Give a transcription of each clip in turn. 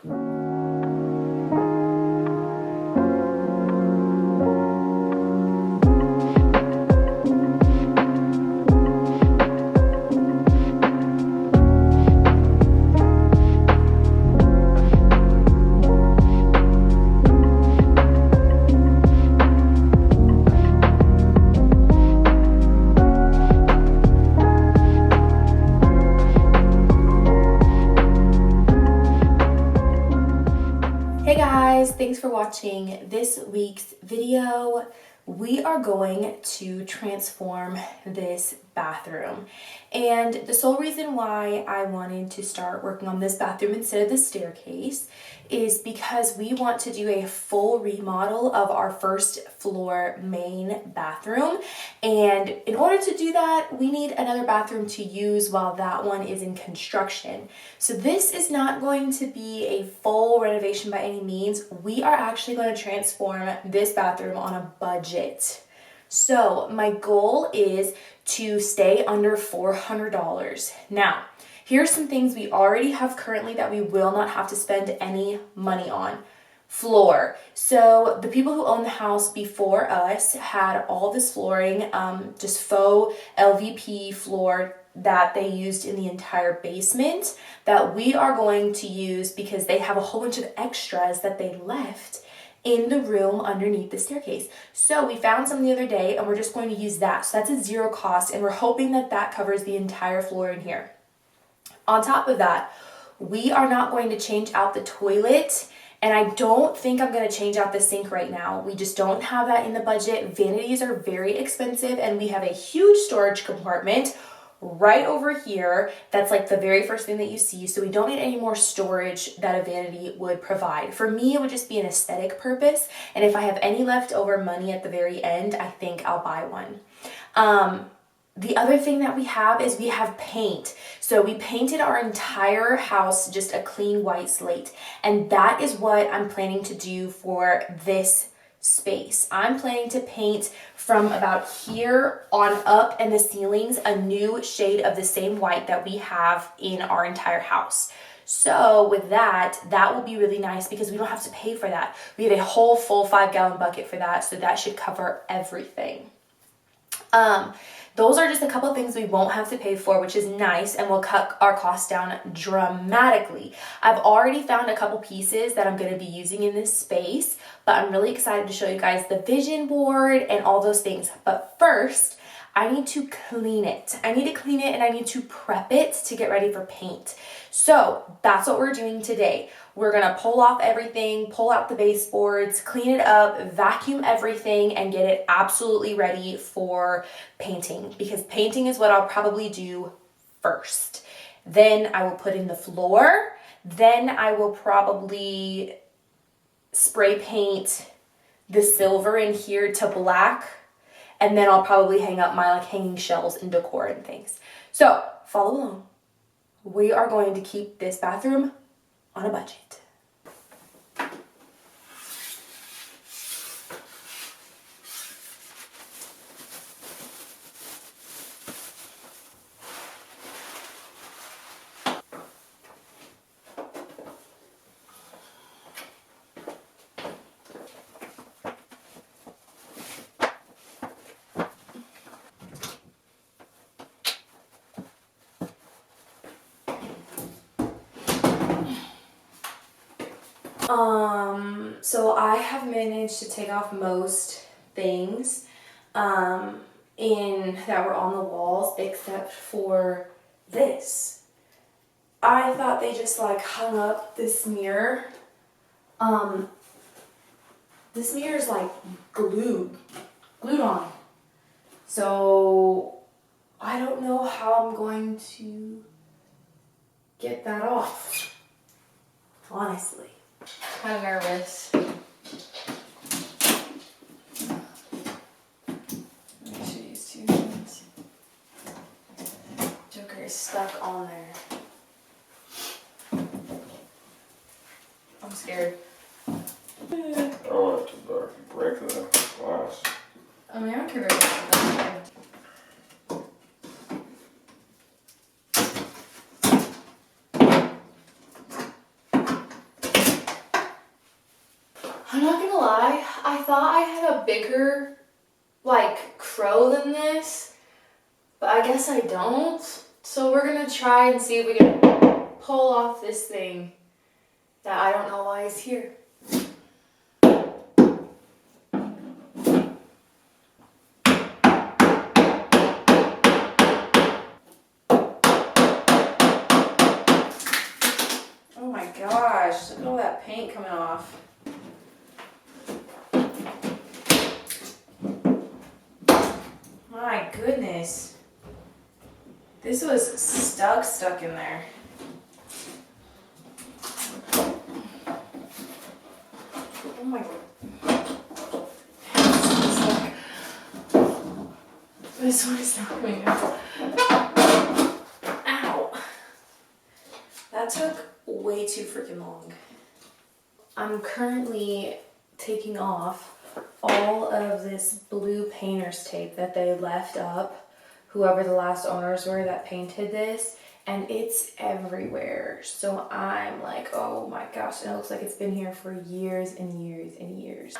Hey guys, thanks for watching this week's video. We are going to transform this bathroom. And the sole reason why I wanted to start working on this bathroom instead of the staircase is because we want to do a full remodel of our first floor main bathroom. And in order to do that, we need another bathroom to use while that one is in construction. So this is not going to be a full renovation by any means. We are actually going to transform this bathroom on a budget. So my goal is to stay under $400. Now, here's some things we already have currently that we will not have to spend any money on. Floor. So the people who owned the house before us had all this flooring, just faux LVP floor that they used in the entire basement that we are going to use because they have a whole bunch of extras that they left in the room underneath the staircase. So we found some the other day and we're just going to use that. So that's a zero cost and we're hoping that that covers the entire floor in here. On top of that, we are not going to change out the toilet, and I don't think I'm going to change out the sink right now. We just don't have that in the budget. Vanities are very expensive and we have a huge storage compartment right over here. That's like the very first thing that you see. So we don't need any more storage that a vanity would provide. For me, it would just be an aesthetic purpose. And if I have any leftover money at the very end, I think I'll buy one. The other thing that we have is we have paint. So we painted our entire house just a clean white slate. And that is what I'm planning to do for this space. I'm planning to paint from about here on up and the ceilings a new shade of the same white that we have in our entire house. So with that will be really nice because we don't have to pay for that. We have a whole full 5-gallon bucket for that, so that should cover everything. Those are just a couple of things we won't have to pay for, which is nice and will cut our costs down dramatically. I've already found a couple pieces that I'm going to be using in this space, but I'm really excited to show you guys the vision board and all those things. But first, I need to clean it. I need to clean it and I need to prep it to get ready for paint. So that's what we're doing today. We're gonna pull off everything, pull out the baseboards, clean it up, vacuum everything, and get it absolutely ready for painting, because painting is what I'll probably do first. Then I will put in the floor. Then I will probably spray paint the silver in here to black. And then I'll probably hang up my hanging shelves and decor and things. So follow along. We are going to keep this bathroom on a budget. So I have managed to take off most things in that were on the walls except for this. I thought they just like hung up this mirror. This mirror is like glued on. So I don't know how I'm going to get that off, honestly. Kind of nervous. Make sure these two things. Joker is stuck on there. I'm scared. I'll have to break the glass. I mean, I don't care about that. I'm not gonna lie, I thought I had a bigger, like, crow than this, but I guess I don't. So we're gonna try and see if we can pull off this thing that I don't know why is here. Oh my gosh, look at all that paint coming off. My goodness. This was stuck in there. Oh my god. This one is not coming out. Ow. That took way too freaking long. I'm currently taking off all of this blue painter's tape that they left up, whoever the last owners were that painted this, and it's everywhere. So I'm like, oh my gosh, and it looks like it's been here for years and years and years.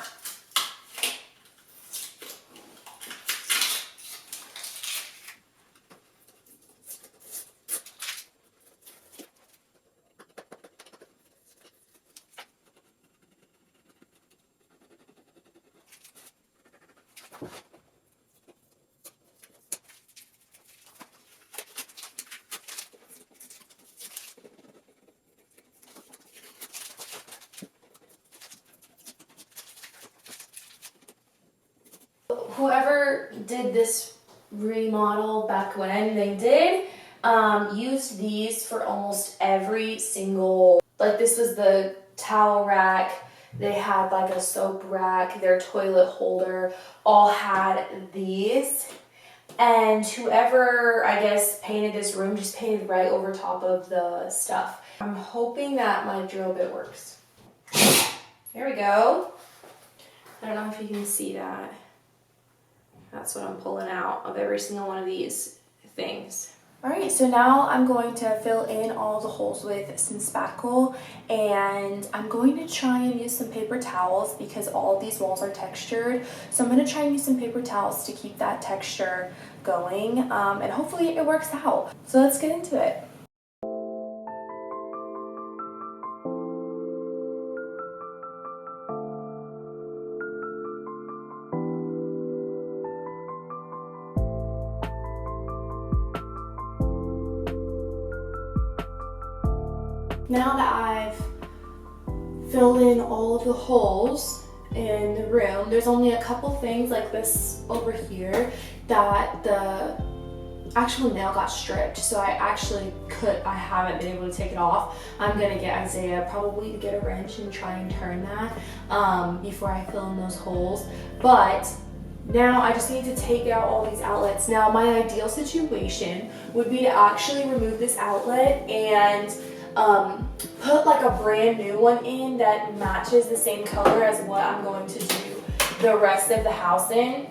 Whoever did this remodel back when they did, used these for almost every single, like this was the towel rack, they had like a soap rack, their toilet holder, all had these. And whoever, I guess, painted this room just painted right over top of the stuff. I'm hoping that my drill bit works. There we go. I don't know if you can see that. That's what I'm pulling out of every single one of these things. All right, so now I'm going to fill in all the holes with some spackle, and I'm going to try and use some paper towels because all of these walls are textured. So I'm going to try and use some paper towels to keep that texture going, and hopefully it works out. So let's get into it. Now that I've filled in all of the holes in the room, there's only a couple things like this over here that the actual nail got stripped, so I haven't been able to take it off. I'm gonna get Isaiah probably to get a wrench and try and turn that before I fill in those holes. But now I just need to take out all these outlets. Now my ideal situation would be to actually remove this outlet and put like a brand new one in that matches the same color as what I'm going to do the rest of the house in.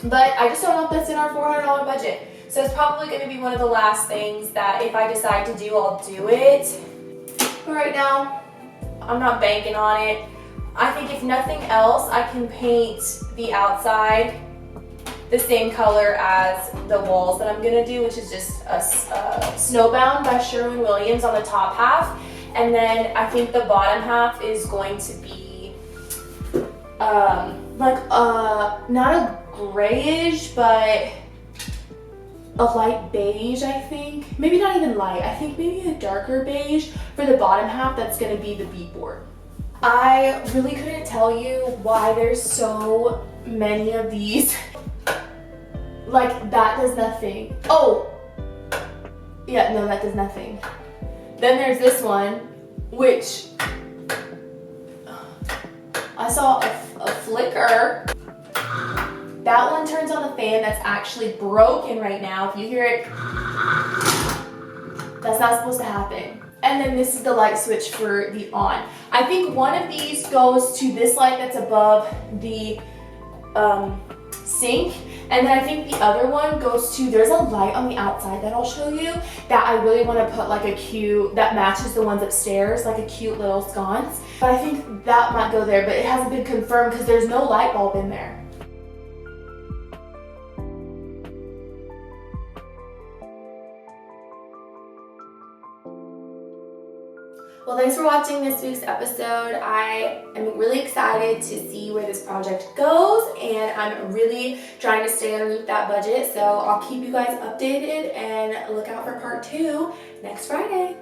But I just don't know if that's in our $400 budget. So it's probably going to be one of the last things that if I decide to do, I'll do it. But right now, I'm not banking on it. I think if nothing else, I can paint the outside the same color as the walls that I'm gonna do, which is just a Snowbound by Sherwin-Williams on the top half. And then I think the bottom half is going to be not a grayish, but a light beige, I think. Maybe not even light, I think maybe a darker beige for the bottom half that's gonna be the beadboard. I really couldn't tell you why there's so many of these. Like, that does nothing. Oh! Yeah, no, that does nothing. Then there's this one, which I saw a flicker. That one turns on the fan that's actually broken right now. If you hear it, that's not supposed to happen. And then this is the light switch for the on. I think one of these goes to this light that's above the sink. And then I think the other one goes to, there's a light on the outside that I'll show you that I really want to put like a cute, that matches the ones upstairs, like a cute little sconce. But I think that might go there, but it hasn't been confirmed because there's no light bulb in there. Well, thanks for watching this week's episode. I am really excited to see where this project goes, and I'm really trying to stay underneath that budget, so I'll keep you guys updated and look out for part 2 next Friday.